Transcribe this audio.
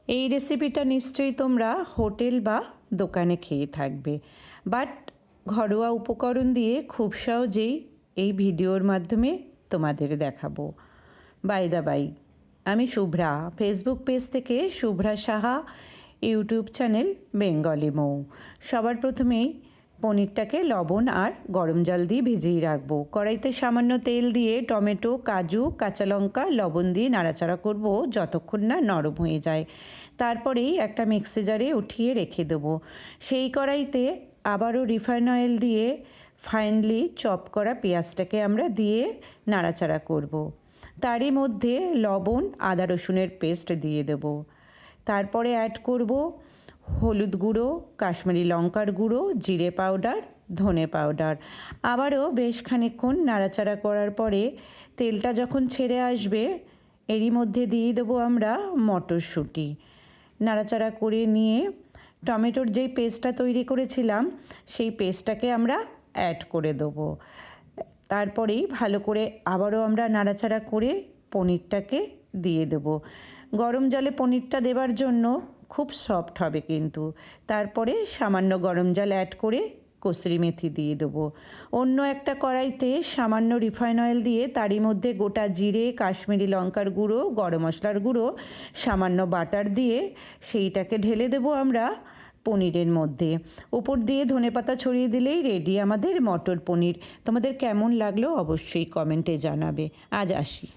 এই রেসিপিটা নিশ্চয়ই তোমরা হোটেল বা দোকানে খেয়ে থাকবে, বাট ঘরোয়া উপকরণ দিয়ে খুব সহজেই এই ভিডিওর মাধ্যমে তোমাদের দেখাবো। বাই দা বাই, আমি শুভ্রা, ফেসবুক পেজ থেকে Shubhra Saha, YouTube channel Bengali Mou. সবার প্রথমেই পনিরটাকে লবণ আর গরম জল দিয়ে ভিজিয়ে রাখবো। কড়াইতে সামান্য তেল দিয়ে টমেটো, কাজু, কাঁচা লঙ্কা, লবণ দিয়ে নাড়াচাড়া করব যতক্ষণ না নরম হয়ে যায়। তারপরেই একটা মিক্সি জারে উঠিয়ে রেখে দেবো। সেই কড়াইতে আবারও রিফাইন অয়েল দিয়ে ফাইনলি চপ করা পেঁয়াজটাকে আমরা দিয়ে নাড়াচাড়া করব। তারই মধ্যে লবণ, আদা রসুনের পেস্ট দিয়ে দেব। তারপরে অ্যাড করব হলুদ গুঁড়ো, কাশ্মীরি লঙ্কার গুঁড়ো, জিরে পাউডার, ধনে পাউডার। আবারও বেশ খানিকক্ষণ নাড়াচাড়া করার পরে তেলটা যখন ছেড়ে আসবে এরই মধ্যে দিয়ে দেবো আমরা মটরশুঁটি। নাড়াচাড়া করে নিয়ে টমেটোর যেই পেস্টটা তৈরি করেছিলাম সেই পেস্টটাকে আমরা অ্যাড করে দেবো। তারপরেই ভালো করে আবারও আমরা নাড়াচাড়া করে পনিরটাকে দিয়ে দেবো। গরম জলে পনিরটা দেবার জন্য খুব সফট হবে কিন্তু। তারপরে সামান্য গরম জল অ্যাড করে কসুরি মেথি দিয়ে দেবো। অন্য একটা কড়াইতে সামান্য রিফাইন অয়েল দিয়ে তারই মধ্যে গোটা জিরে, কাশ্মীরি লঙ্কার গুঁড়ো, গরম মশলার গুঁড়ো, সামান্য বাটার দিয়ে সেইটাকে ঢেলে দেবো আমরা পনিরের মধ্যে। উপর দিয়ে ধনেপাতা ছড়িয়ে দিলেই রেডি আমাদের মটর পনির। তোমাদের কেমন লাগলো অবশ্যই কমেন্টে জানাবে। আজ আসি।